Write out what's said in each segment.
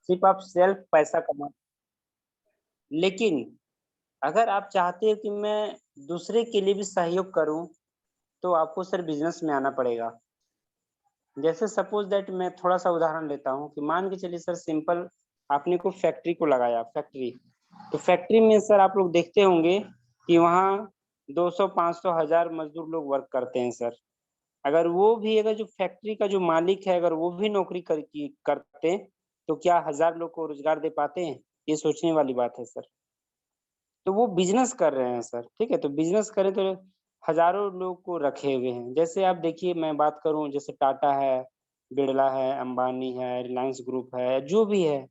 सिर्फ आप सेल्फ पैसा कमा। लेकिन अगर आप चाहते हो कि मैं दूसरे के लिए भी सहयोग करूं, तो आपको सर बिजनेस में आना पड़ेगा। जैसे सपोज दैट मैं थोड़ा सा उदाहरण लेता हूँ कि मान के चलिए सर, सिंपल आपने को फैक्ट्री को लगाया, फैक्ट्री। तो फैक्ट्री में सर आप लोग देखते होंगे कि वहाँ 200 500 1000 मजदूर लोग वर्क करते हैं सर। अगर वो भी, अगर जो फैक्ट्री का जो मालिक है, अगर वो भी नौकरी करते, तो क्या 1000 लोग को रोजगार दे पाते हैं? ये सोचने वाली बात है सर। तो वो बिजनेस कर रहे हैं सर, ठीक है। तो बिजनेस करें तो हजारों लोग को रखे हुए हैं। जैसे आप देखिए, मैं बात करूं, जैसे टाटा है, बिरला है, अंबानी है, रिलायंस ग्रुप है, जो भी है,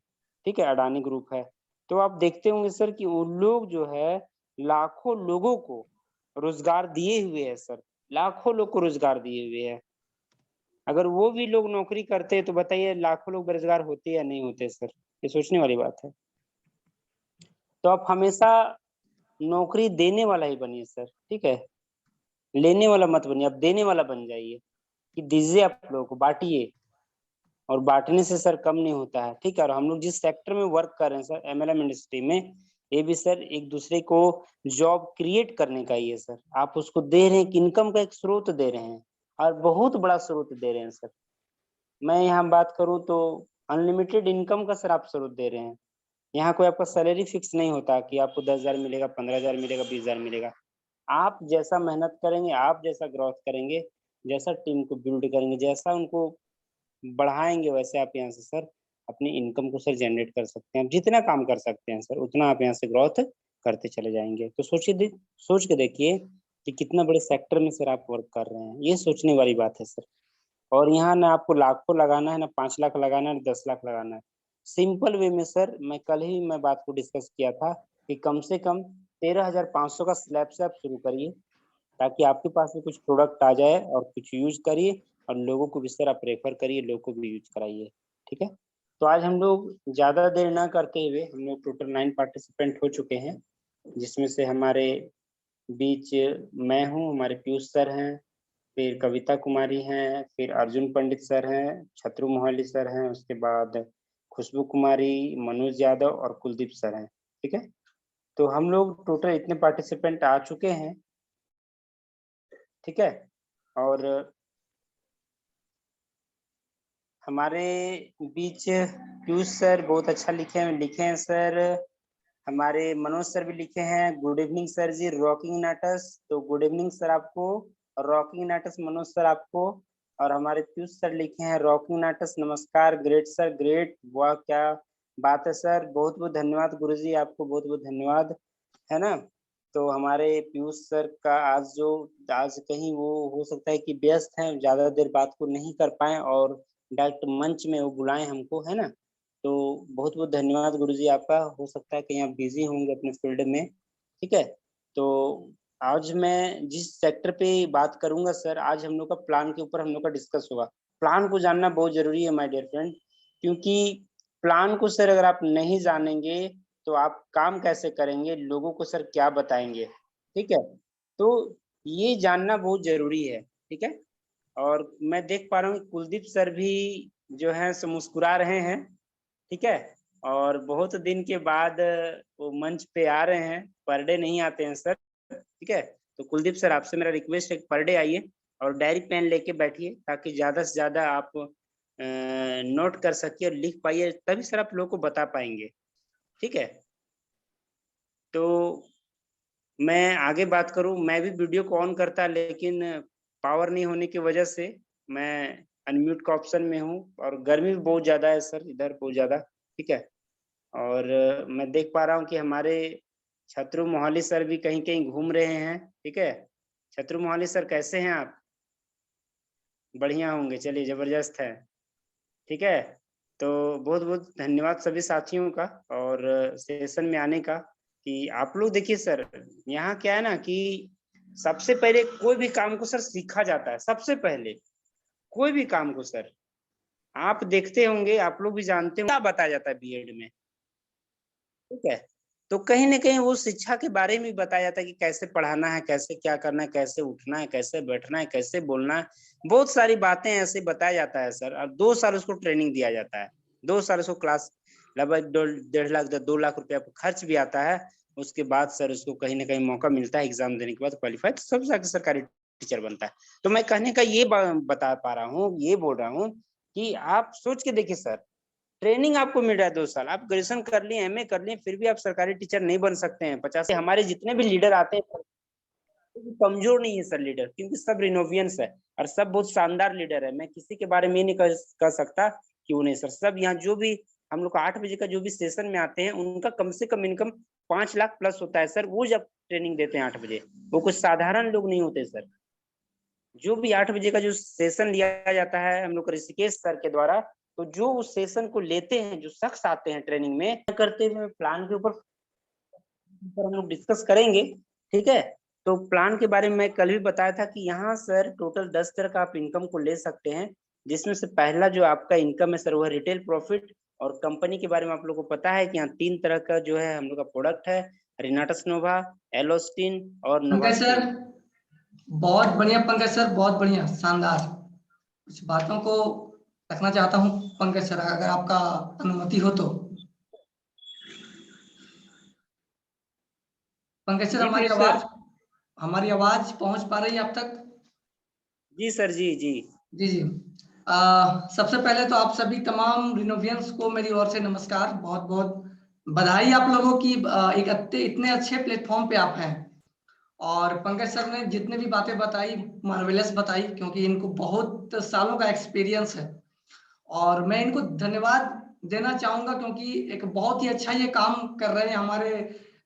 ठीक है, अडानी ग्रुप है। तो आप देखते होंगे सर कि वो लोग जो है लाखों लोगों को रोजगार दिए हुए है सर। लाखों लोग को रोजगार दिए हुए है। अगर वो भी लोग नौकरी करते तो बताइए लाखों लोग बेरोजगार होते या नहीं होते सर? ये सोचने वाली बात है। तो आप हमेशा नौकरी देने वाला ही बनिए सर, ठीक है। लेने वाला मत बनिए, आप देने वाला बन जाइए कि दीजिए, आप लोगों को बांटिए। और बांटने से सर कम नहीं होता है, ठीक है। और हम लोग जिस सेक्टर में वर्क कर रहे हैं सर, एमएलएम इंडस्ट्री में, ये भी सर एक दूसरे को जॉब क्रिएट करने का ही है सर। आप उसको दे रहे हैं कि इनकम का एक स्रोत दे रहे हैं, और बहुत बड़ा स्रोत दे रहे हैं सर। मैं यहाँ बात करूँ तो अनलिमिटेड इनकम का सर आप स्रोत दे रहे हैं। यहाँ कोई आपका सैलरी फिक्स नहीं होता कि आपको 10,000 मिलेगा, 15,000 मिलेगा, 20,000 मिलेगा। आप जैसा मेहनत करेंगे, आप जैसा ग्रोथ करेंगे, जैसा टीम को बिल्ड करेंगे, जैसा उनको बढ़ाएंगे, वैसे आप यहाँ से सर अपनी इनकम को सर जनरेट कर सकते हैं। आप जितना काम कर सकते हैं सर, उतना आप यहाँ से ग्रोथ करते चले जाएंगे। तो सोच के देखिए कि कितना बड़े सेक्टर में सर आप वर्क कर रहे हैं। ये सोचने वाली बात है सर। और यहाँ ना आपको लाखों लगाना है, ना 5 लाख लगाना है, ना 10 लाख लगाना है। सिंपल वे में सर, मैं कल ही मैं बात को डिस्कस किया था कि कम से कम 13,500 का स्लैब से आप शुरू करिए, ताकि आपके पास भी कुछ प्रोडक्ट आ जाए और कुछ यूज करिए, और लोगों को भी सर आप रेफर करिए, लोगों को भी यूज कराइए, ठीक है। तो आज हम लोग ज्यादा देर ना करते हुए, हम लोग टोटल 9 पार्टिसिपेंट हो चुके हैं, जिसमें से हमारे बीच मैं हूँ, हमारे पीयूष सर हैं, फिर कविता कुमारी हैं, फिर अर्जुन पंडित सर हैं, छत्रु मोहाली सर हैं, उसके बाद खुशबू कुमारी, मनोज यादव और कुलदीप सर हैं, ठीक है। तो हम लोग टोटल इतने पार्टिसिपेंट आ चुके हैं, ठीक है। और हमारे बीच पीयूष सर बहुत अच्छा लिखे हैं सर। हमारे मनोज सर भी लिखे हैं, गुड इवनिंग सर जी, रॉकिंग नाटस। तो गुड इवनिंग सर आपको, और रॉकिंग नाटस मनोज सर आपको। और हमारे पीयूष सर लिखे हैं, रॉकिंग नाटस नमस्कार, ग्रेट सर, ग्रेट, वाह क्या बात है सर, बहुत बहुत धन्यवाद गुरुजी, आपको बहुत बहुत धन्यवाद, है ना। तो हमारे पीयूष सर का आज कहीं वो हो सकता है कि व्यस्त हैं, ज्यादा देर बात को नहीं कर पाए, और डायरेक्ट मंच में वो बुलाएं हमको, है ना। तो बहुत बहुत धन्यवाद गुरुजी आपका। हो सकता है कि आप बिजी होंगे अपने फील्ड में, ठीक है। तो आज मैं जिस सेक्टर पे बात करूंगा सर, आज हम लोग का प्लान के ऊपर हम लोग का डिस्कस होगा। प्लान को जानना बहुत जरूरी है माय डियर फ्रेंड, क्योंकि प्लान को सर अगर आप नहीं जानेंगे, तो आप काम कैसे करेंगे, लोगों को सर क्या बताएंगे, ठीक है। तो ये जानना बहुत जरूरी है, ठीक है। और मैं देख पा रहा हूँ कुलदीप सर भी जो है सो मुस्कुरा रहे हैं, ठीक है। और बहुत दिन के बाद वो मंच पे आ रहे हैं, पर डे नहीं आते हैं सर, ठीक है। तो कुलदीप सर, आपसे मेरा रिक्वेस्ट है, पर डे आइए और डायरी पेन लेके बैठिए, ताकि ज्यादा से ज्यादा आप नोट कर सकिए और लिख पाइए, तभी सर आप लोगों को बता पाएंगे, ठीक है। तो मैं आगे बात करूं, मैं भी वीडियो को ऑन करता, लेकिन पावर नहीं होने की वजह से मैं अनम्यूट का ऑप्शन में हूं, और गर्मी भी बहुत ज्यादा है सर, इधर बहुत ज्यादा, ठीक है। और मैं देख पा रहा हूँ कि हमारे छत्रु मोहाली सर भी कहीं कहीं घूम रहे हैं, ठीक है। छत्रु मोहाली सर, कैसे हैं आप? बढ़िया होंगे, चलिए, जबरदस्त है, ठीक है। तो बहुत बहुत धन्यवाद सभी साथियों का, और सेशन में आने का। कि आप लोग देखिए सर, यहाँ क्या है ना कि सबसे पहले कोई भी काम को सर सीखा जाता है, सबसे पहले कोई भी काम को सर, आप देखते होंगे, आप लोग भी जानते होंगे, क्या बताया जाता है बीएड में, ठीक है। तो कहीं ना कहीं वो शिक्षा के बारे में बताया जाता है कि कैसे पढ़ाना है, कैसे क्या करना है, कैसे उठना है, कैसे बैठना है, कैसे बोलना है। बहुत सारी बातें ऐसे बताया जाता है सर, और 2 साल उसको ट्रेनिंग दिया जाता है, 2 साल उसको क्लास लगभग 1.5 लाख 2 लाख रुपया खर्च भी आता है, उसके बाद सर उसको कहीं ना कहीं मौका मिलता है एग्जाम देने के बाद क्वालिफाई, तो सब जाके सरकारी टीचर बनता है। तो मैं कहने का ये बता पा रहा हूँ, ये बोल रहा हूँ कि आप सोच के देखिए सर, ट्रेनिंग आपको मिल रहा है 2 साल, आप ग्रेजुएशन कर लिए, एमए कर लिए, फिर भी आप सरकारी टीचर नहीं बन सकते हैं। 50 हमारे जितने भी लीडर आते हैं कमजोर नहीं है सर लीडर, क्योंकि सब रिनोवियंस है और सब बहुत शानदार लीडर है। मैं किसी के बारे में ये नहीं कह सकता कि वो नहीं सर, सब यहाँ जो भी हम लोग का 8 बजे का जो भी सेशन में आते हैं उनका कम से कम इनकम 5 लाख प्लस होता है सर। वो जब ट्रेनिंग देते हैं 8 बजे, वो कुछ साधारण लोग नहीं होते सर। जो भी 8 बजे का जो सेशन लिया जाता है हम लोग ऋषिकेश सर के द्वारा, तो जो उस सेशन को लेते हैं, जो शख्स आते हैं ट्रेनिंग में करते हुए, प्लान के ऊपर हम लोग डिस्कस करेंगे, ठीक है। तो प्लान के बारे में मैं कल भी बताया था कि यहाँ सर टोटल 10 तरह का आप इनकम को ले सकते हैं, जिसमें से पहला जो आपका इनकम है सर वो है रिटेल प्रॉफिट। और कंपनी के बारे में आप लोगों को पता है कि यहाँ 3 तरह का जो है हम लोग का प्रोडक्ट है, रिनाटस नोवा, एलोस्टिन और पंकज सर नोवास्टिन। बहुत बढ़िया, पंकज सर बहुत बढ़िया, शानदार। कुछ बातों को रखना चाहता हूँ पंकज सर, अगर आपका अनुमति हो तो। पंकज सर जी हमारी प्लीज सर। आवाज, हमारी आवाज पहुंच पा रही है आप तक? जी सर, जी जी। जी जी। सबसे पहले तो आप सभी तमाम रिनोवियंस को मेरी ओर से नमस्कार, बहुत बहुत बधाई आप लोगों की। एक इतने अच्छे प्लेटफॉर्म पे आप हैं। और पंकज सर ने जितने भी बातें बताई मार्वेलस बताई, क्योंकि इनको बहुत सालों का एक्सपीरियंस है और मैं इनको धन्यवाद देना चाहूंगा, क्योंकि एक बहुत ही अच्छा ये काम कर रहे हैं हमारे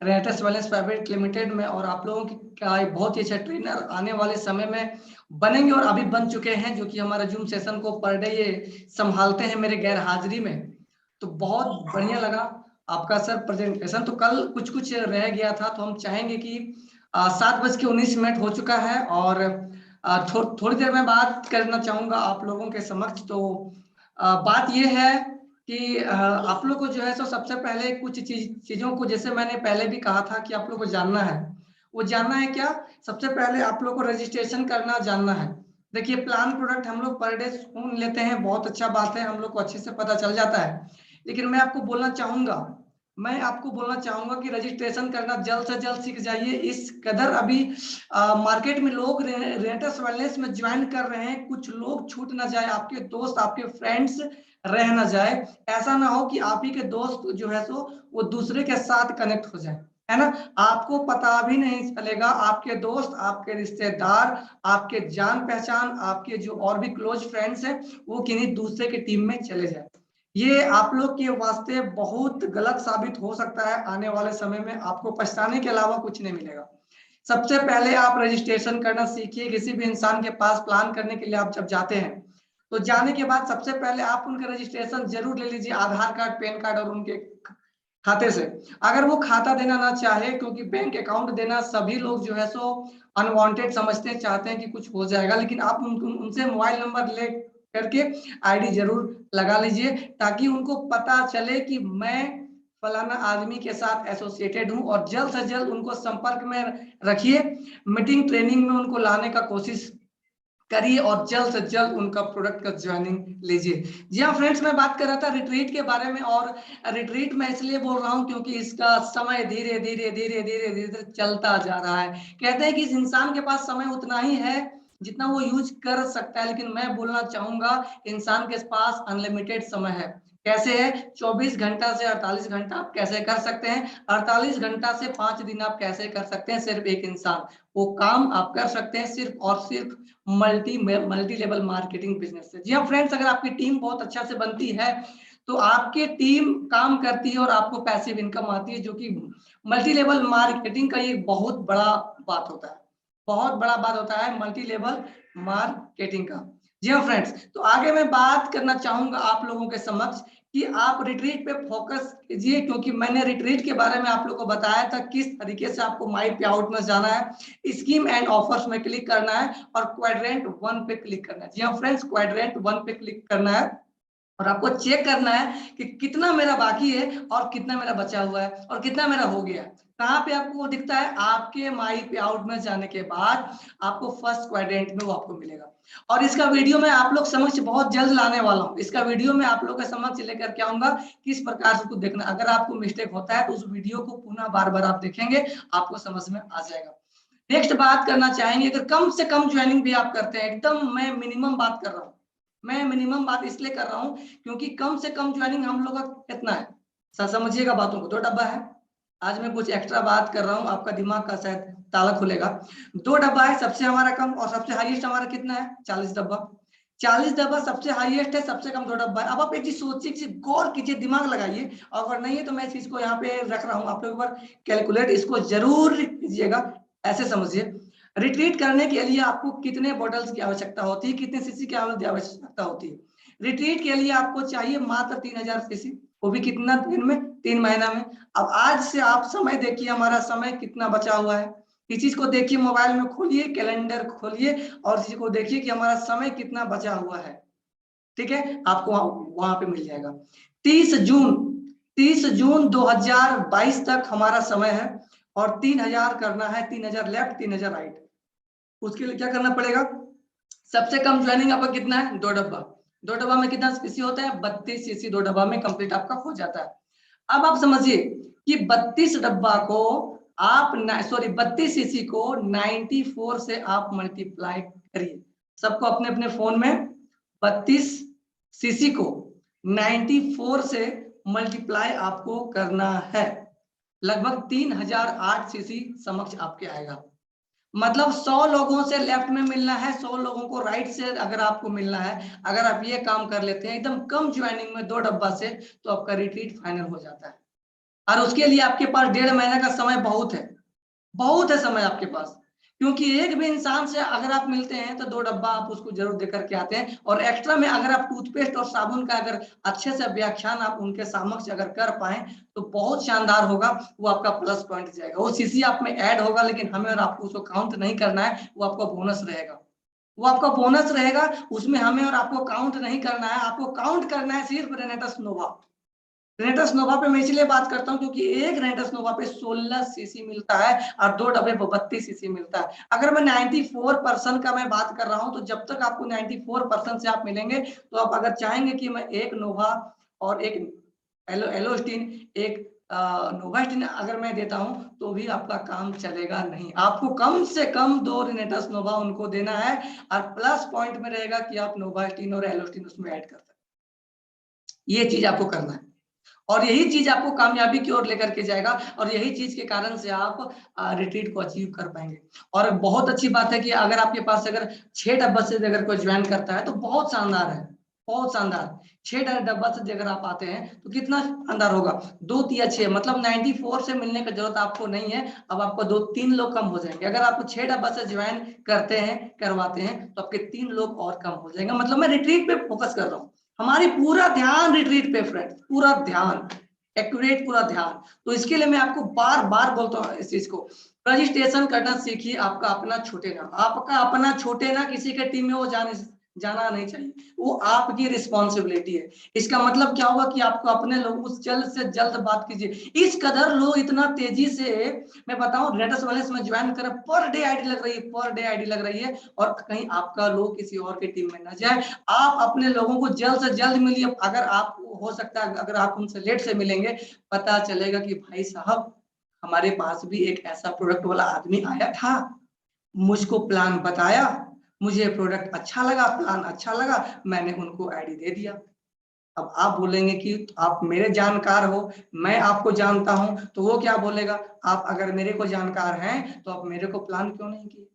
रेटस वेलनेस प्राइवेट लिमिटेड में। और आप लोगों की का एक बहुत ही अच्छा ट्रेनर आने वाले समय में बनेंगे और अभी बन चुके हैं, जो कि हमारा जूम सेशन को पर डे ये संभालते हैं मेरे गैर हाजिरी में। तो बहुत बढ़िया लगा आपका सर प्रेजेंटेशन। तो कल कुछ कुछ रह गया था, तो हम चाहेंगे कि 7:19 हो चुका है और थोड़ी देर में बात करना चाहूंगा आप लोगों के समक्ष। तो बात यह है कि आप लोग को जो है सो सबसे पहले कुछ चीजों को, जैसे मैंने पहले भी कहा था कि आप लोग को जानना है, वो जानना है क्या? सबसे पहले आप लोग को रजिस्ट्रेशन करना जानना है। देखिए प्लान प्रोडक्ट हम लोग पर डे सुन लेते हैं, बहुत अच्छा बात है, हम लोग को अच्छे से पता चल जाता है। लेकिन मैं आपको बोलना चाहूंगा कि रजिस्ट्रेशन करना जल्द से जल्द सीख जाइए। इस कदर अभी मार्केट में लोग रेंटस वेलनेस में ज्वाइन कर रहे हैं, कुछ लोग छूट ना जाए, आपके दोस्त आपके फ्रेंड्स रह ना जाए। ऐसा ना हो कि आप ही के दोस्त जो है सो वो दूसरे के साथ कनेक्ट हो जाए, है ना। आपको पता भी नहीं चलेगा, आपके दोस्त आपके रिश्तेदार आपके जान पहचान आपके जो और भी क्लोज फ्रेंड्स हैं वो किन्हीं दूसरे के टीम में चले जाए। ये आप लोग के वास्ते बहुत गलत साबित हो सकता है। आने वाले समय में आपको पछताने के अलावा कुछ नहीं मिलेगा। सबसे पहले आप रजिस्ट्रेशन करना सीखिए। किसी भी इंसान के पास प्लान करने के लिए आप जब जाते हैं, तो जाने के बाद सबसे पहले आप उनका रजिस्ट्रेशन जरूर ले लीजिए, आधार कार्ड पैन कार्ड और उनके खाते से। अगर वो खाता देना ना चाहे, क्योंकि बैंक अकाउंट देना सभी लोग जो है सो अनवांटेड समझते हैं, चाहते हैं कि कुछ हो जाएगा, लेकिन आप उनसे मोबाइल नंबर ले करके आईडी जरूर लगा लीजिए, ताकि उनको पता चले कि मैं फलाना आदमी के साथ एसोसिएटेड हूं। और जल्द से जल्द उनको संपर्क में रखिए, मीटिंग ट्रेनिंग में उनको लाने का कोशिश करिए और जल्द से जल्द उनका प्रोडक्ट का ज्वाइनिंग लीजिए। जी हाँ फ्रेंड्स, मैं बात कर रहा था रिट्रीट के बारे में। और रिट्रीट मैं इसलिए बोल रहा हूँ क्योंकि इसका समय धीरे धीरे धीरे धीरे धीरे चलता जा रहा है। कहते हैं कि इस इंसान के पास समय उतना ही है जितना वो यूज कर सकता है, लेकिन मैं बोलना चाहूंगा इंसान के पास अनलिमिटेड समय है। कैसे है? 24 घंटा से 48 घंटा आप कैसे कर सकते हैं, 48 घंटा से 5 दिन आप कैसे कर सकते हैं। सिर्फ एक इंसान, वो काम आप कर सकते हैं सिर्फ और सिर्फ मल्टी लेवल मार्केटिंग बिजनेस से। जी हाँ फ्रेंड्स, अगर आपकी टीम बहुत अच्छा से बनती है तो आपकी टीम काम करती है और आपको पैसिव इनकम आती है, जो कि मल्टी लेवल मार्केटिंग का ये बहुत बड़ा बात होता है, बहुत बड़ा बात होता है मल्टी लेवल मार्केटिंग का। जी हाँ फ्रेंड्स, तो आगे मैं बात करना चाहूंगा आप लोगों के समक्ष कि आप रिट्रीट पे फोकस कीजिए, क्योंकि मैंने रिट्रीट के बारे में आप लोगों को बताया था किस तरीके से आपको माई पे आउट में जाना है, स्कीम एंड ऑफर्स में क्लिक करना है और क्वाड्रेंट 1 पे क्लिक करना है। जी हाँ फ्रेंड्स, क्वाड्रेंट 1 पे क्लिक करना है और आपको चेक करना है कि कितना मेरा बाकी है और कितना मेरा बचा हुआ है और कितना मेरा हो गया है। कहाँ पे आपको वो दिखता है? आपके माई पे आउट में जाने के बाद आपको फर्स्ट क्वाड्रेंट में वो आपको मिलेगा। और इसका वीडियो मैं आप लोग समक्ष बहुत जल्द लाने वाला हूँ। इसका वीडियो मैं आप लोग के समक्ष लेकर के आऊंगा, किस प्रकार से उसको देखना। अगर आपको मिस्टेक होता है तो उस वीडियो को पुनः बार बार आप देखेंगे, आपको समझ में आ जाएगा। नेक्स्ट बात करना चाहेंगे, अगर कम से कम ज्वाइनिंग भी आप करते हैं, एकदम मैं मिनिमम बात कर रहा हूँ, मैं मिनिमम बात इसलिए कर रहा हूँ क्योंकि कम से कम ज्वाइनिंग हम लोग का कितना है, समझिएगा बातों को। 2 डब्बा है। आज मैं कुछ एक्स्ट्रा बात कर रहा हूँ, आपका दिमाग का शायद ताला खुलेगा। 2 डब्बा है सबसे हमारा कम, और सबसे हाईएस्ट हमारा कितना है? 40 डब्बा। 40 डब्बा सबसे हाईएस्ट है, सबसे कम 2 डब्बा है। अब आप एक चीज सोचिए, गौर कीजिए, दिमाग लगाइए। अगर नहीं है तो मैं इस चीज को यहाँ पे रख रहा हूँ आप लोग पर कैलकुलेट, इसको जरूर कीजिएगा। ऐसे समझिए, रिट्रीट करने के लिए आपको कितने बॉटल्स की आवश्यकता होती है, कितने सीसी की आवश्यकता होती है? रिट्रीट के लिए आपको चाहिए मात्र 3000 सीसी, वो भी कितना दिन में? 3 महीना में। अब आज से आप समय देखिए, हमारा समय कितना बचा हुआ है। इस चीज को देखिए, मोबाइल में खोलिए, कैलेंडर खोलिए और इस चीज को देखिए कि हमारा समय कितना बचा हुआ है। ठीक है, आपको वहां पे मिल जाएगा। 30 जून 2022 तक हमारा समय है, और 3000 करना है, 3000 लेफ्ट 3000 राइट। उसके लिए क्या करना पड़ेगा? सबसे कम ज्वाइनिंग आपका कितना है? 2 डब्बा। 2 डब्बा में कितना सीसी होता है? 32 सीसी 2 डब्बा में कंप्लीट आपका हो जाता है। अब आप समझिए कि 32 डब्बा को आप 32 सीसी को 94 से आप मल्टीप्लाई करिए। सबको अपने अपने फोन में 32 सीसी को 94 से मल्टीप्लाई आपको करना है। लगभग 3008 सीसी समक्ष आपके आएगा। मतलब 100 लोगों से लेफ्ट में मिलना है, 100 लोगों को राइट से अगर आपको मिलना है, अगर आप ये काम कर लेते हैं एकदम कम ज्वाइनिंग में 2 डब्बा से, तो आपका रिट्रीट फाइनल हो जाता है। और उसके लिए आपके पास 1.5 महीने का समय बहुत है समय आपके पास। क्योंकि एक भी इंसान से अगर आप मिलते हैं तो 2 डब्बा आप उसको जरूर दे करके आते हैं। और एक्स्ट्रा में अगर आप टूथपेस्ट और साबुन का अगर अच्छे से व्याख्यान आप उनके समक्ष अगर कर पाए तो बहुत शानदार होगा, वो आपका प्लस पॉइंट जाएगा। वो सीसी आप में ऐड होगा, लेकिन हमें और आपको उसको काउंट नहीं करना है, वो आपका बोनस रहेगा। वो आपका बोनस रहेगा, उसमें हमें और आपको काउंट नहीं करना है। आपको काउंट करना है सिर्फ रेनेटस नोवा। रेनेटस नोवा पे मैं इसलिए बात करता हूं क्योंकि एक रेनेटस नोवा पे 16 सीसी मिलता है और 2 डब्बे 32 सीसी मिलता है। अगर मैं 94% का मैं बात कर रहा हूं, तो जब तक आपको 94% से आप मिलेंगे, तो आप अगर चाहेंगे कि मैं एक नोवा और एक एलोस्टिन, एक नोवास्टिन अगर मैं देता हूं, तो भी आपका काम चलेगा नहीं। आपको कम से कम 2 रेनेटस नोवा उनको देना है, और प्लस पॉइंट में रहेगा कि आप नोवास्टिन और एलोस्टिन उसमें ऐड कर सकते। ये चीज आपको करना है, और यही चीज आपको कामयाबी की ओर लेकर के जाएगा, और यही चीज के कारण से आप रिट्रीट को अचीव कर पाएंगे। और बहुत अच्छी बात है कि अगर आपके पास अगर 6 डब्बा से अगर कोई ज्वाइन करता है तो बहुत शानदार है, बहुत शानदार। 6 डब्बा से अगर आप आते हैं तो कितना शानदार होगा? 2 या 6, मतलब 94 से मिलने की जरूरत आपको नहीं है। अब आपको 2-3 लोग कम हो जाएंगे। अगर आप 6 डब्बा से ज्वाइन करते हैं, करवाते हैं, तो आपके 3 लोग और कम हो जाएंगे। मतलब मैं रिट्रीट पे फोकस कर रहा हूँ, हमारी पूरा ध्यान रिट्रीट पे फ्रेंड्स, पूरा ध्यान, एक्यूरेट पूरा ध्यान। तो इसके लिए मैं आपको बार बार बोलता हूँ इस चीज को, रजिस्ट्रेशन करना सीखिए। आपका अपना छूटे ना, आपका अपना छूटे ना, किसी के टीम में वो जाना नहीं चाहिए, वो आपकी रिस्पॉन्सिबिलिटी है। इसका मतलब क्या होगा कि आपको अपने लोगों से जल्द बात कीजिए। इस कदर लोग इतना तेजी से, मैं बताऊं, रेनेटस वेलनेस में ज्वाइन कर पर डे आईडी लग रही है, पर डे आईडी लग रही है, और कहीं आपका लोग किसी और की टीम में ना जाए। आप अपने लोगों को जल्द से जल्द मिलिए। अगर आप, हो सकता है अगर आप उनसे लेट से मिलेंगे, पता चलेगा कि भाई साहब हमारे पास भी एक ऐसा प्रोडक्ट वाला आदमी आया था, मुझको प्लान बताया, मुझे प्रोडक्ट अच्छा लगा, प्लान अच्छा लगा, मैंने उनको आईडी दे दिया। अब आप बोलेंगे कि आप मेरे जानकार हो, मैं आपको जानता हूं, तो वो क्या बोलेगा? आप अगर मेरे को जानकार हैं तो आप मेरे को प्लान क्यों नहीं किए?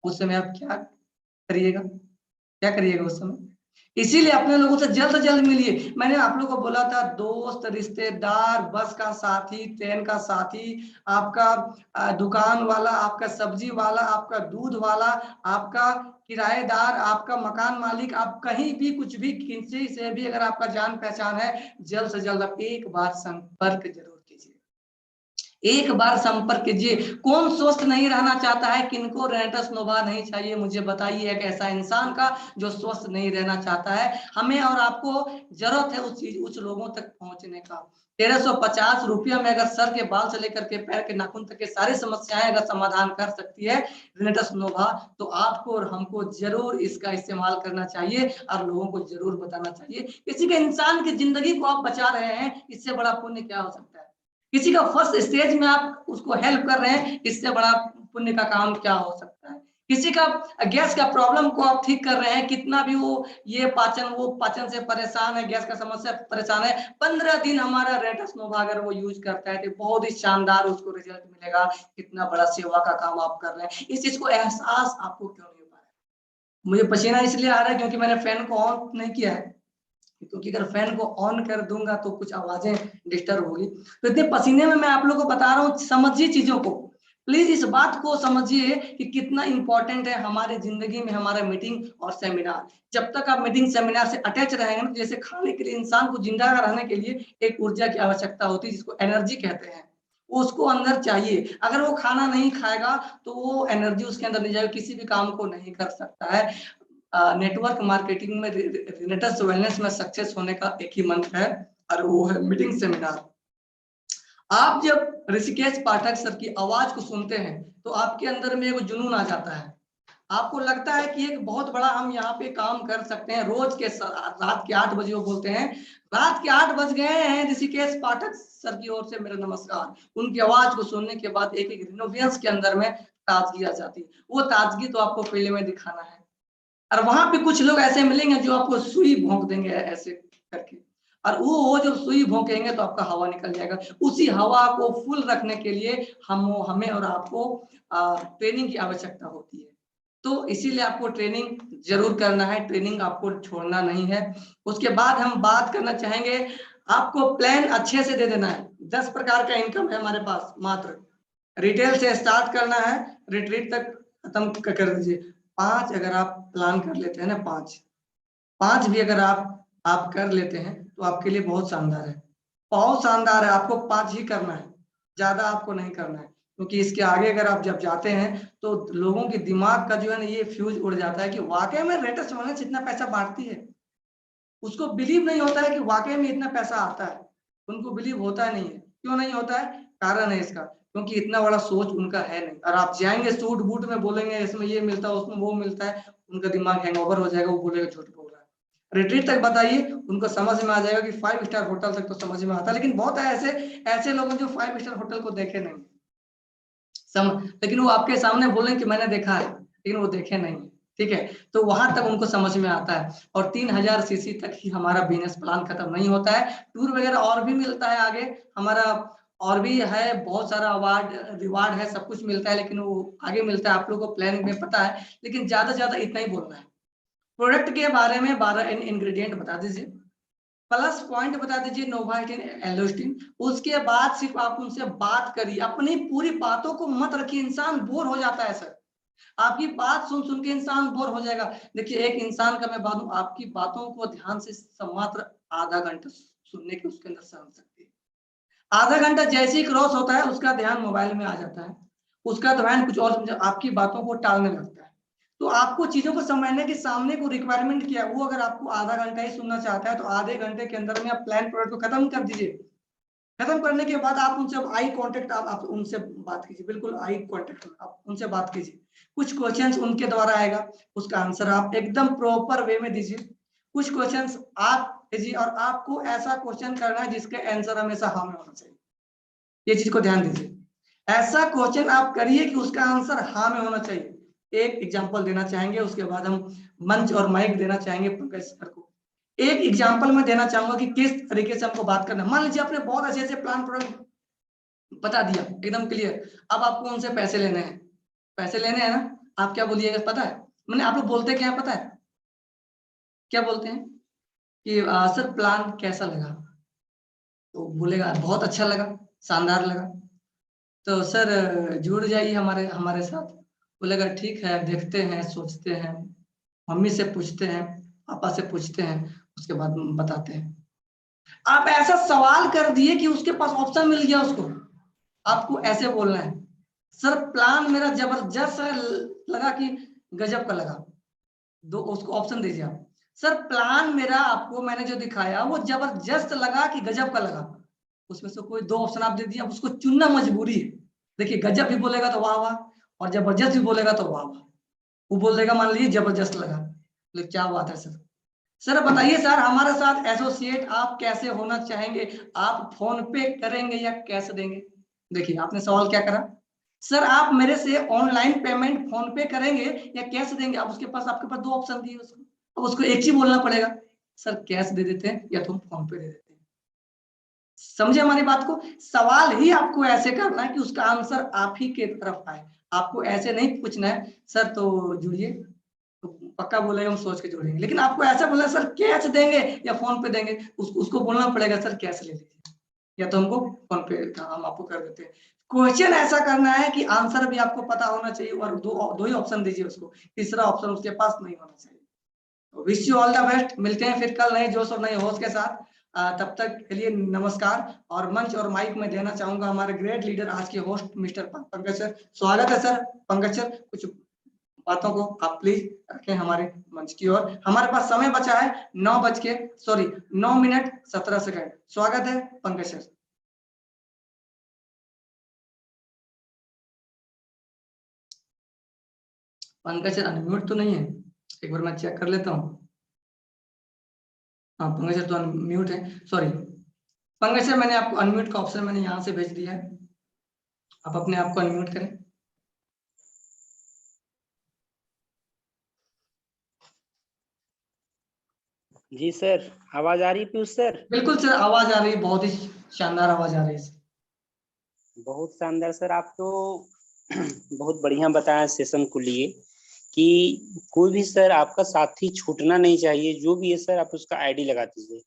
उस समय आप क्या करिएगा? क्या करिएगा उस समय? इसीलिए अपने लोगों से जल्द मिलिए। मैंने आप लोगों को बोला था, दोस्त, रिश्तेदार, बस का साथी, ट्रेन का साथी, आपका दुकान वाला, आपका सब्जी वाला, आपका दूध वाला, आपका किराएदार, आपका मकान मालिक, आप कहीं भी कुछ भी किसी से भी अगर आपका जान पहचान है, जल्द से जल्द आप एक बार संपर्क जरूर कीजिए। एक बार संपर्क कीजिए। कौन स्वस्थ नहीं रहना चाहता है, किनको रेंटस नोवा नहीं चाहिए, मुझे बताइए एक ऐसा इंसान का जो स्वस्थ नहीं रहना चाहता है। हमें और आपको जरूरत है उस लोगों तक पहुंचने का। 1350 रुपया में अगर सर के बाल से लेकर के पैर के नाखून तक के सारी समस्याएं अगर समाधान कर सकती है रेनेटस नोवा, तो आपको और हमको जरूर इसका इस्तेमाल करना चाहिए और लोगों को जरूर बताना चाहिए। किसी के इंसान की जिंदगी को आप बचा रहे हैं, इससे बड़ा पुण्य क्या हो सकता है। किसी का फर्स्ट स्टेज में आप उसको हेल्प कर रहे हैं, इससे बड़ा पुण्य का काम क्या हो सकता है। किसी का गैस का प्रॉब्लम को आप ठीक कर रहे हैं, कितना भी वो ये पाचन से परेशान है, गैस का समस्या परेशान है, 15 दिन हमारा रेनेटस नोवा अगर वो यूज करता है तो बहुत ही शानदार उसको रिजल्ट मिलेगा। कितना बड़ा सेवा का काम आप कर रहे हैं, इस चीज को एहसास आपको क्यों नहीं हो पा रहा है। मुझे पसीना इसलिए आ रहा है क्योंकि मैंने फैन को ऑन नहीं किया है, क्योंकि अगर फैन को ऑन कर दूंगा तो कुछ आवाजें डिस्टर्ब होगी। तो इतने पसीने में मैं आप लोगों को बता रहा हूँ, समझिए चीजों को, प्लीज इस बात को समझिए कि कितना इंपॉर्टेंट है हमारे जिंदगी में हमारा मीटिंग और सेमिनार। जब तक आप मीटिंग सेमिनार से अटैच रहेंगे ना, जैसे खाने के लिए इंसान को जिंदा रहने के लिए एक ऊर्जा की आवश्यकता होती है जिसको एनर्जी कहते हैं, उसको अंदर चाहिए। अगर वो खाना नहीं खाएगा तो वो एनर्जी उसके अंदर नहीं जाएगी, किसी भी काम को नहीं कर सकता है। नेटवर्क मार्केटिंग में रेनेटस वेलनेस में सक्सेस होने का एक ही मंत्र है और वो है मीटिंग सेमिनार। आप जब ऋषिकेश पाठक सर की आवाज को सुनते हैं तो आपके अंदर में एक जुनून आ जाता है, आपको लगता है कि एक बहुत बड़ा हम यहाँ पे काम कर सकते हैं। रोज के रात के 8 बजे वो बोलते हैं, रात के 8 बज गए हैं, ऋषिकेश पाठक सर की ओर से मेरा नमस्कार। उनकी आवाज को सुनने के बाद एक एक रिनोवेंस के अंदर में ताजगी आ जाती है। वो ताजगी तो आपको पहले में दिखाना है। और वहां पे कुछ लोग ऐसे मिलेंगे जो आपको सुई भोंक देंगे ऐसे करके, और वो जब सुई भोंकेंगे तो आपका हवा निकल जाएगा। उसी हवा को फुल रखने के लिए हमें और आपको ट्रेनिंग की आवश्यकता होती है। तो इसीलिए आपको ट्रेनिंग जरूर करना है, ट्रेनिंग आपको छोड़ना नहीं है। उसके बाद हम बात करना चाहेंगे, आपको प्लान अच्छे से दे देना है। 10 प्रकार का इनकम है हमारे पास, मात्र रिटेल से स्टार्ट करना है, रिट्रीट तक खत्म कर दीजिए। 5 अगर आप प्लान कर लेते हैं ना, 5 भी अगर आप कर लेते हैं तो आपके लिए बहुत शानदार है, बहुत शानदार है। आपको 5 ही करना है, ज्यादा आपको नहीं करना है, क्योंकि इसके आगे अगर आप जब जाते हैं तो लोगों के दिमाग का जो है ना ये फ्यूज उड़ जाता है कि वाकई में रेनेटस वेलनेस इतना पैसा बांटती है। उसको बिलीव नहीं होता है कि वाकई में इतना पैसा आता है, उनको बिलीव होता नहीं है। क्यों नहीं होता है? कारण है इसका, क्योंकि इतना बड़ा सोच उनका है नहीं। और आप जाएंगे सूट बूट में बोलेंगे इसमें ये मिलता है उसमें वो मिलता है, उनका दिमाग हैंगओवर हो जाएगा, वो बोलेगा झूठ बोल रहा है। रिट्रीट तक बताइए, उनको समझ में आ जाएगा कि 5 स्टार होटल तक तो समझ में आता है। लेकिन बहुत है ऐसे लोग जो 5 स्टार होटल को देखे नहीं, लेकिन वो आपके सामने बोले कि मैंने देखा है, लेकिन वो देखे नहीं। ठीक है, तो वहां तक उनको समझ में आता है। और 3000 सीसी तक ही हमारा बिजनेस प्लान खत्म नहीं होता है, टूर वगैरह और भी मिलता है आगे हमारा, और भी है बहुत सारा अवार्ड रिवार्ड है, सब कुछ मिलता है, लेकिन वो आगे मिलता है, आप लोगों को प्लान में पता है। लेकिन ज्यादा से ज्यादा इतना ही बोलना है। प्रोडक्ट के बारे में 12 इंग्रेडिएंट बता दीजिए, प्लस पॉइंट बता दीजिए नोवाल्टिन एल्डोस्टिन। उसके बाद सिर्फ आप उनसे बात करिए, अपनी पूरी बातों को मत रखिए, इंसान बोर हो जाता है सर। आपकी बात सुन सुन के इंसान बोर हो जाएगा। देखिए एक इंसान का मैं बात, आपकी बातों को ध्यान से मात्र आधा घंटा सुनने के उसके अंदर समझ सकती है। आधा घंटा जैसे ही क्रॉस होता है उसका ध्यान मोबाइल में आ जाता है, उसका ध्यान कुछ और समझ, आपकी बातों को टालने लगता है। तो आपको चीजों को समझने के सामने को रिक्वायरमेंट क्या है, वो अगर आपको आधा घंटा ही सुनना चाहता है तो आधे घंटे के अंदर में आप प्लान प्रोडक्ट को खत्म कर दीजिए। खत्म करने के बाद आप उनसे आई कांटेक्ट, आप उनसे बात कीजिए, बिल्कुल आई कांटेक्ट आप उनसे बात कीजिए। कुछ क्वेश्चंस उनके द्वारा आएगा, उसका आंसर आप एकदम प्रॉपर वे में दीजिए। कुछ क्वेश्चंस आप दीजिए, और आपको ऐसा क्वेश्चन करना है जिसके आंसर हमेशा हाँ में होना चाहिए। ये चीज को ध्यान दीजिए, ऐसा क्वेश्चन आप करिए कि उसका आंसर हाँ में होना चाहिए। एक एग्जांपल देना चाहेंगे, उसके बाद हम मंच और माइक देना चाहेंगे पंकज सर को। एक एग्जांपल मैं देना चाहूंगा कि किस तरीके से हमको बात करना है। मान लीजिए आपने बहुत अच्छे से प्लान प्रोडक्ट बता दिया एकदम क्लियर, अब आपको उनसे पैसे लेने हैं, पैसे लेने हैं ना, आप क्या बोलिएगा पता है? मैंने आप लोग बोलते क्या है पता है? क्या बोलते हैं कि सर प्लान कैसा लगा, तो बोलेगा बहुत अच्छा लगा, शानदार लगा, तो सर जुड़ जाइए हमारे हमारे साथ। बोलेगा ठीक है, देखते हैं, सोचते हैं, मम्मी से पूछते हैं, पापा से पूछते हैं, उसके बाद बताते हैं। आप ऐसा सवाल कर दिए कि उसके पास ऑप्शन मिल गया उसको, आपको ऐसे बोलना है, सर प्लान मेरा जबरदस्त लगा कि गजब का लगा। दो उसको ऑप्शन दीजिए आप, सर प्लान मेरा आपको मैंने जो दिखाया वो जबरदस्त लगा कि गजब का लगा। उसमें से कोई दो ऑप्शन आप दे दिए, अब उसको चुनना मजबूरी है। देखिए गजब भी बोलेगा तो वाह वाह, और जबरदस्त भी बोलेगा तो वाह वाह। वो बोल देगा मान लीजिए जबरदस्त लगा, बोले क्या बात है सर। सर बताइए सर हमारे साथ एसोसिएट आप कैसे होना चाहेंगे, आप फोन पे करेंगे या कैश देंगे? देखिए आपने सवाल क्या करा, सर आप मेरे से ऑनलाइन पेमेंट फोन पे करेंगे या कैश देंगे? अब उसके पास आपके पास दो ऑप्शन दिए उसको, अब उसको एक ही बोलना पड़ेगा, सर कैश दे देते हैं या तुम फोन पे दे देते हैं। समझे हमारी बात को? सवाल ही आपको ऐसे करना है कि उसका आंसर आप ही के तरफ आए। आपको ऐसे नहीं पूछना है सर तो जुड़िए, तो पक्का बोलेगा हम सोच के जोड़ेंगे, लेकिन आपको ऐसा बोला सर कैश देंगे या फोन पे देंगे, उसको बोलना पड़ेगा सर कैश ले लीजिए या तो हमको फोन पे हम आपको कर देते हैं। क्वेश्चन ऐसा करना है कि आंसर भी आपको पता होना चाहिए और दो ही ऑप्शन दीजिए उसको, तीसरा ऑप्शन उसके पास नहीं होना चाहिए। Wish you all the best, मिलते हैं फिर कल नए जोश और नए होश के साथ। तब तक के लिए नमस्कार। और मंच और माइक में देना चाहूंगा हमारे ग्रेट लीडर आज के होस्ट मिस्टर पंकज सर। स्वागत है सर पंकज सर, कुछ बातों को आप प्लीज रखें हमारे मंच की ओर। हमारे पास समय बचा है 9 मिनट 17 सेकंड। स्वागत है Pankaj sir. Pankaj sir unmute तो नहीं है, एक बार मैं चेक कर लेता हूँ। हाँ पंकज सर तो अनम्यूट है, सॉरी पंकज सर मैंने आपको अनम्यूट का ऑप्शन मैंने यहाँ से भेज दिया है, आप अपने आप को अनम्यूट करें। जी सर, आवाज आ रही है पीयूष सर? बिल्कुल सर आवाज आ रही है, बहुत ही शानदार आवाज आ रही है। बहुत शानदार सर, आप तो बहुत बढ़िया बताया सेशन को लिए कि कोई भी सर आपका साथी छूटना नहीं चाहिए। जो भी है सर आप उसका आईडी लगा दीजिए।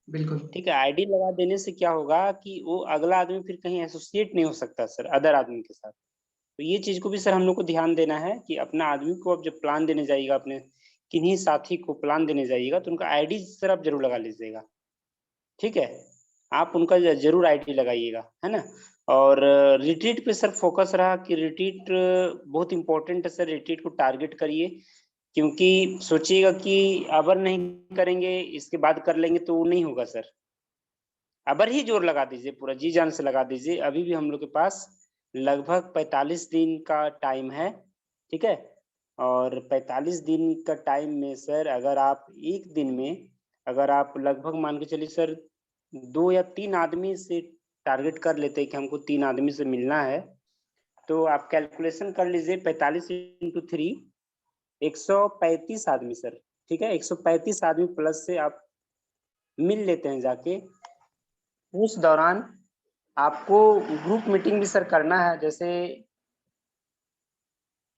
बिल्कुल ठीक है, आईडी लगा देने से क्या होगा कि वो अगला आदमी फिर कहीं एसोसिएट नहीं हो सकता सर अदर आदमी के साथ। तो ये चीज को भी सर हम लोग को ध्यान देना है कि अपना आदमी को अब जब प्लान देने जाइएगा, अपने किन्हीं साथी को प्लान देने जाइएगा तो उनका आईडी सर आप जरूर लगा लीजिएगा। ठीक है, आप उनका जरूर आईडी लगाइएगा, है ना। और रिट्रीट पे सर फोकस रहा कि रिट्रीट बहुत इंपॉर्टेंट है सर। रिट्रीट को टारगेट करिए, क्योंकि सोचिएगा कि अबर नहीं करेंगे इसके बाद कर लेंगे तो वो नहीं होगा सर। अबर ही जोर लगा दीजिए, पूरा जी जान से लगा दीजिए। अभी भी हम लोग के पास लगभग 45 दिन का टाइम है। ठीक है, और 45 दिन का टाइम में सर अगर आप एक दिन में अगर आप लगभग मान के चलिए सर 2 या 3 आदमी से टारगेट कर लेते हैं कि हमको 3 आदमी से मिलना है, तो आप कैलकुलेशन कर लीजिए 45 इंटू 3, 135 आदमी सर। ठीक है, 135 आदमी प्लस से आप मिल लेते हैं जाके। उस दौरान आपको ग्रुप मीटिंग भी सर करना है। जैसे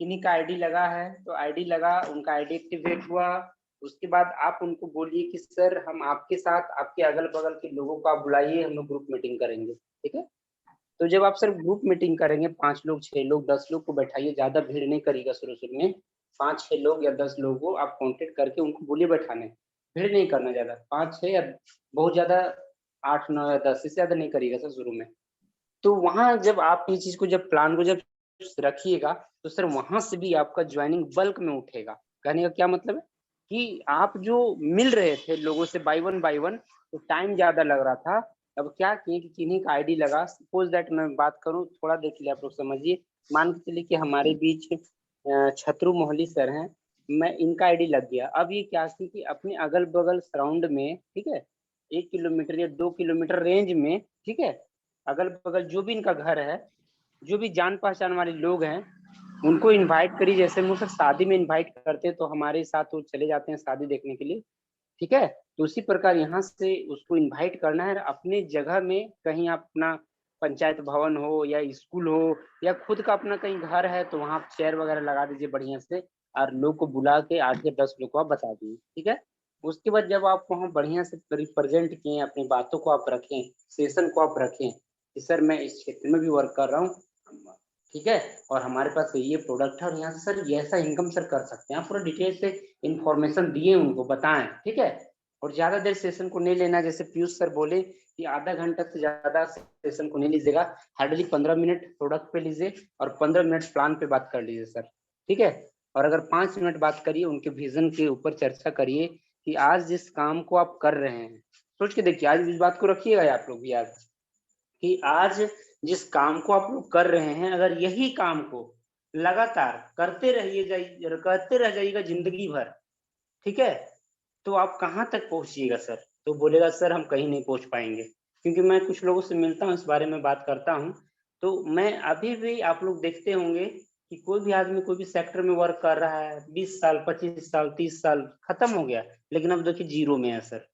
किन्हीं का आईडी लगा है तो आईडी लगा, उनका आईडी एक्टिवेट हुआ, उसके बाद आप उनको बोलिए कि सर हम आपके साथ आपके अगल बगल के लोगों को आप बुलाइए, हम लोग ग्रुप मीटिंग करेंगे। ठीक है, तो जब आप सर ग्रुप मीटिंग करेंगे 5 लोग 6 लोग 10 लोग को बैठाइए, ज्यादा भीड़ नहीं करिएगा शुरू शुरू में। 5-6 लोग या 10 लोगों को आप कांटेक्ट करके उनको बोलिए बैठाने, भीड़ नहीं करना ज्यादा, 5-6 या बहुत ज्यादा 8-9 या 10 इससे ज्यादा नहीं करिएगा सर शुरू में। तो वहां जब आप ये चीज को जब प्लान को जब रखिएगा तो सर वहां से भी आपका ज्वाइनिंग बल्क में उठेगा। कहने का क्या मतलब है कि आप जो मिल रहे थे लोगों से बाई वन तो टाइम ज्यादा लग रहा था। अब क्या किए कि किन्हीं का आईडी लगा, सपोज दैट मैं बात करूं, थोड़ा देख लिया आप लोग समझिए। मान के चलिए कि हमारे बीच छतरू मोहली सर हैं, मैं इनका आईडी लग गया। अब ये क्या कि अपने अगल बगल सराउंड में, ठीक है, 1 किलोमीटर या 2 किलोमीटर रेंज में, ठीक है, अगल बगल जो भी इनका घर है, जो भी जान पहचान वाले लोग हैं उनको इनवाइट करिए। जैसे हम लोग शादी में इनवाइट करते हैं तो हमारे साथ वो चले जाते हैं शादी देखने के लिए। ठीक है, तो उसी प्रकार यहाँ से उसको इनवाइट करना है। अपने जगह में कहीं आप अपना पंचायत भवन हो या स्कूल हो या खुद का अपना कहीं घर है तो वहाँ चेयर वगैरह लगा दीजिए बढ़िया से, और लोग को बुला के 8 या 10 लोग को आप बता दीजिए। ठीक है, उसके बाद जब आप वहाँ बढ़िया से रिप्रेजेंट किए, अपनी बातों को आप रखें, सेशन को आप रखें कि सर मैं इस क्षेत्र में भी वर्क कर रहा हूँ, ठीक है, और हमारे पास ये प्रोडक्ट है और यहाँ से सर ये ऐसा इनकम सर कर सकते हैं। आप पूरा डिटेल से इंफॉर्मेशन दिए, उनको बताएं। ठीक है, और ज्यादा देर सेशन को नहीं लेना, जैसे पीयूष सर बोले कि आधा घंटा से ज्यादा सेशन को नहीं लीजिएगा, हार्डली 15 मिनट प्रोडक्ट पे लीजिए और 15 मिनट प्लान पे बात कर लीजिए सर, ठीक है। और अगर 5 मिनट बात करिए, उनके विजन के ऊपर चर्चा करिए कि आज जिस काम को आप कर रहे हैं, सोच के देखिए, आज इस बात को रखिएगा आप लोग भी याद कि आज जिस काम को आप लोग कर रहे हैं, अगर यही काम को लगातार करते रह जाइएगा जिंदगी भर, ठीक है, तो आप कहाँ तक पहुंचिएगा सर? तो बोलेगा सर हम कहीं नहीं पहुंच पाएंगे। क्योंकि मैं कुछ लोगों से मिलता हूँ, इस बारे में बात करता हूँ, तो मैं अभी भी, आप लोग देखते होंगे कि कोई भी आदमी कोई भी सेक्टर में वर्क कर रहा है, 20 साल 25 साल 30 साल खत्म हो गया, लेकिन अब देखिए जीरो में है सर।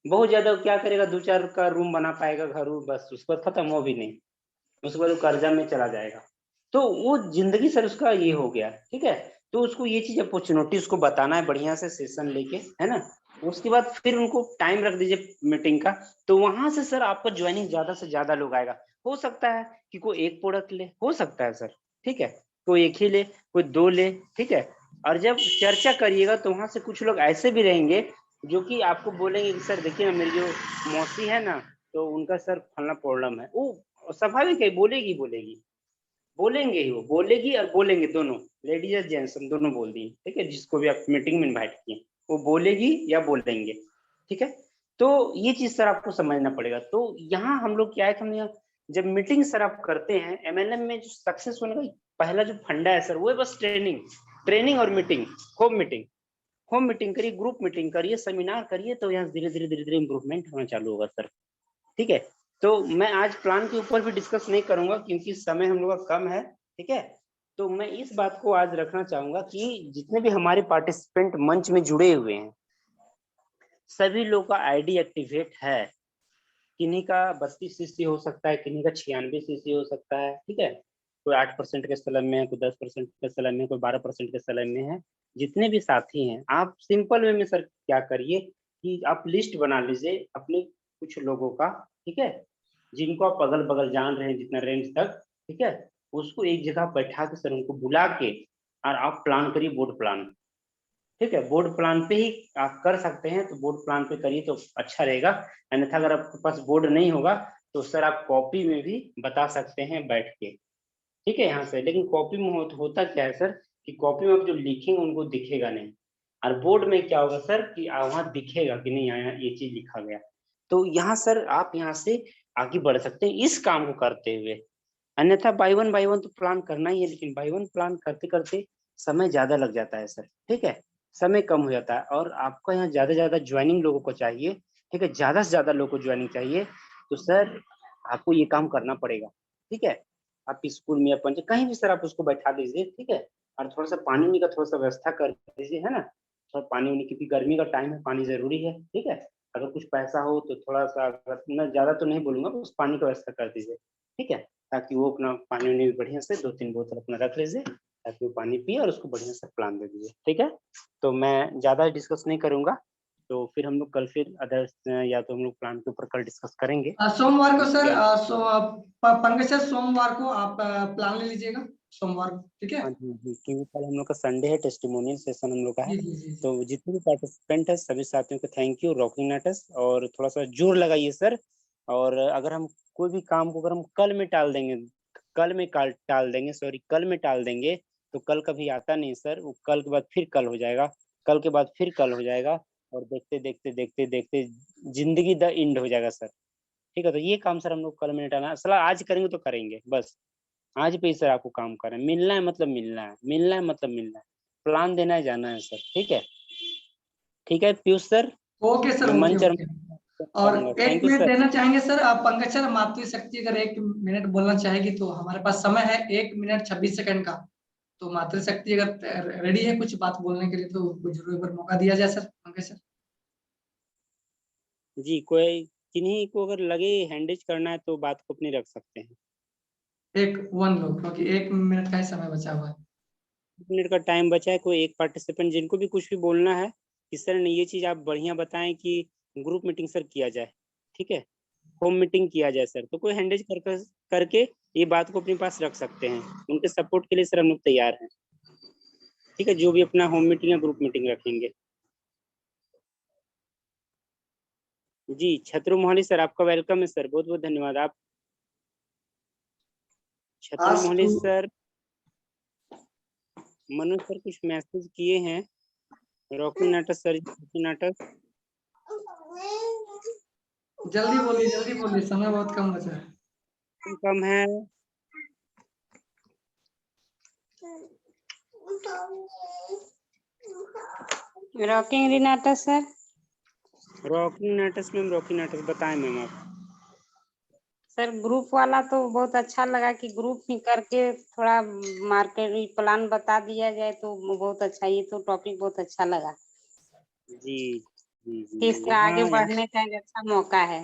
बहुत ज्यादा क्या करेगा, 2-4 का रूम बना पाएगा घर, बस उसके बाद खत्म, हो भी नहीं, उसके बाद वो कर्जा में चला जाएगा। तो वो जिंदगी सर उसका ये हो गया, ठीक है। तो उसको ये चीज अपॉर्चुनिटी उसको बताना है बढ़िया से सेशन लेके, है ना। उसके बाद फिर उनको टाइम रख दीजिए मीटिंग का, तो वहां से सर आपका ज्वाइनिंग ज्यादा से ज्यादा लोग आएगा। हो सकता है कि कोई एक प्रोडक्ट ले, हो सकता है सर, ठीक है, कोई एक ही ले, कोई 2 ले, ठीक है। और जब चर्चा करिएगा तो वहां से कुछ लोग ऐसे भी रहेंगे जो कि आपको बोलेंगे कि सर देखिए ना, मेरी जो मौसी है ना, तो उनका सर फलना प्रॉब्लम है, वो स्वाभाविक है, बोलेगी बोलेगी, बोलेंगे ही, वो बोलेगी और बोलेंगे दोनों, लेडीज और जेंट्स हम दोनों बोल दिए, ठीक है, जिसको भी आप मीटिंग में इन्वाइट किए वो बोलेगी या बोलेंगे, ठीक है। तो ये चीज सर आपको समझना पड़ेगा। तो यहाँ हम लोग क्या है कि हम जब मीटिंग सर आप करते हैं एमएलएम में, जो सक्सेस होने का पहला जो फंडा है सर, वो है बस ट्रेनिंग, ट्रेनिंग और मीटिंग, होम मीटिंग करिए, ग्रुप मीटिंग करिए, सेमिनार करिए, तो यहाँ धीरे धीरे धीरे धीरे इंप्रूवमेंट होना चालू होगा सर, ठीक है। तो मैं आज प्लान के ऊपर भी डिस्कस नहीं करूंगा क्योंकि समय हम लोग का कम है, ठीक है। तो मैं इस बात को आज रखना चाहूंगा कि जितने भी हमारे पार्टिसिपेंट मंच में जुड़े हुए हैं, सभी लोग का आईडी एक्टिवेट है। किन्हीं का 32 सीसी हो सकता है, किन्हीं का 96 सीसी हो सकता है, ठीक है। कोई 8% के स्लम में है, कोई 10% के स्लम में, कोई 12% के स्लम में है। जितने भी साथी हैं, आप सिंपल वे में सर क्या करिए कि आप लिस्ट बना लीजिए अपने कुछ लोगों का, ठीक है, जिनको आप अगल बगल जान रहे हैं जितना रेंज तक, ठीक है। उसको एक जगह बैठा के सर उनको बुला के और आप प्लान करिए, बोर्ड प्लान, ठीक है। बोर्ड प्लान पे ही आप कर सकते हैं, तो बोर्ड प्लान पे करिए तो अच्छा रहेगा। अन्यथा अगर आपके पास बोर्ड नहीं होगा तो सर आप कॉपी में भी बता सकते हैं बैठ के, ठीक है, यहाँ से। लेकिन कॉपी में होता क्या है सर कि कॉपी में आप जो लिखेंगे उनको दिखेगा नहीं, और बोर्ड में क्या होगा सर कि वहां दिखेगा कि नहीं यहाँ ये चीज लिखा गया। तो यहाँ सर आप यहाँ से आगे बढ़ सकते हैं इस काम को करते हुए। अन्यथा बाई वन तो प्लान करना ही है, लेकिन बाई वन प्लान करते करते समय ज्यादा लग जाता है सर, ठीक है, समय कम हो जाता है। और आपको यहाँ ज्यादा से ज्यादा ज्वाइनिंग लोगों को चाहिए, ठीक है, ज्यादा से ज्यादा लोगों को ज्वाइनिंग चाहिए। तो सर आपको ये काम करना पड़ेगा, ठीक है। आप स्कूल में या पंच कहीं भी सर आप उसको बैठा दीजिए, ठीक है। और थोड़ा सा पानी उनी का थोड़ा सा व्यवस्था कर दीजिए, है ना। थोड़ा पानी उनी, क्योंकि गर्मी का टाइम है, पानी जरूरी है, ठीक है। अगर कुछ पैसा हो तो थोड़ा सा, अगर मैं ज्यादा तो नहीं बोलूंगा, उस पानी का व्यवस्था कर दीजिए, ठीक है। ताकि वो अपना पानी उनी भी बढ़िया से 2-3 बोतल अपना रख लीजिए, ताकि वो पानी पिए और उसको बढ़िया से प्लान दे दीजिए, ठीक है। तो मैं ज्यादा डिस्कस नहीं करूंगा, तो फिर हम लोग कल फिर अदर्स, या तो हम लोग प्लान के ऊपर कल डिस्कस करेंगे। सोमवार को सर, क्या? पंकज सर सोमवार को आप प्लान ले लीजिएगा, सोमवार को, ठीक है। हाँ जी जी, क्योंकि कल हम लोग का संडे है, टेस्टिमोनियल सेशन हम लोग का है। जी जी जी जी। तो जितने भी पार्टिसिपेंट है सभी साथियों को थैंक यू, रॉकिंग नाटस, और थोड़ा सा जोर लगाइए सर। और अगर हम कोई भी काम को अगर हम कल में टाल देंगे, टाल देंगे, सॉरी, कल में टाल देंगे, तो कल कभी आता नहीं सर, वो कल के बाद फिर कल हो जाएगा, कल के बाद फिर कल हो जाएगा, और देखते देखते देखते देखते जिंदगी द एंड हो जाएगा सर, ठीक है। तो ये काम सर हम लोग कल में नहीं टालना, सलाह आज करेंगे तो करेंगे बस, आज पे ही सर आपको काम करना है, मिलना है मतलब मिलना है, मिलना है मतलब मिलना है, प्लान देना है, जाना है सर, ठीक है। ठीक है पीयूष सर, ओके सर, मैं ओके मंच और ओके। और करूंगा, एक थैंक यू मिनट सर। देना चाहेंगे सर, आप पंकज सर, मातृशक्ति अगर 1 मिनट बोलना चाहेगी तो हमारे पास समय है 1 मिनट 26 सेकंड का। तो मातृशक्ति अगर रेडी है कुछ बात बोलने के लिए तो उनको जरूर एक बार मौका दिया जाए सर, पंकज सर। जी, कोई किन्हीं को अगर लगे हैंडेज करना है तो बात को अपनी रख सकते हैं। एक वन लोग, क्योंकि 1 मिनट का ही समय बचा हुआ है। 1 मिनट का टाइम बचा है, कोई एक पार्टिसिपेंट जिनको भी कुछ भी बोलना है कि सर ने ये चीज आप बढ़िया बताएं कि ग्रुप मीटिंग सर किया जाए, ठीक है, होम मीटिंग किया जाए सर, तो कोई हैंडेज करके ये बात को अपने पास रख सकते हैं। उनके सपोर्ट के लिए सर हम लोग तैयार हैं, ठीक है, जो भी अपना होम मीटिंग या ग्रुप मीटिंग रखेंगे। जी, छत्रु मोहाली सर, आपका वेलकम है सर, बहुत-बहुत धन्यवाद। आप छत्रु मोहाली आशु सर, मनोज सर कुछ मैसेज किए हैं। रॉकी नाटक सर, रॉकी नाटक। जल्दी बोलिए, समय बहुत कम बचा है। कम है। रॉकिंग रिनाटा सर। रॉकी नाटक मैम, रॉकी नाटक बताएं मैम आप। सर ग्रुप वाला तो बहुत अच्छा लगा कि ग्रुप ही करके थोड़ा मार्केट प्लान बता दिया जाए तो बहुत अच्छा, ये तो टॉपिक बहुत अच्छा लगा जी जी कि जी, इसका आगे यहाँ बढ़ने का एक अच्छा मौका है।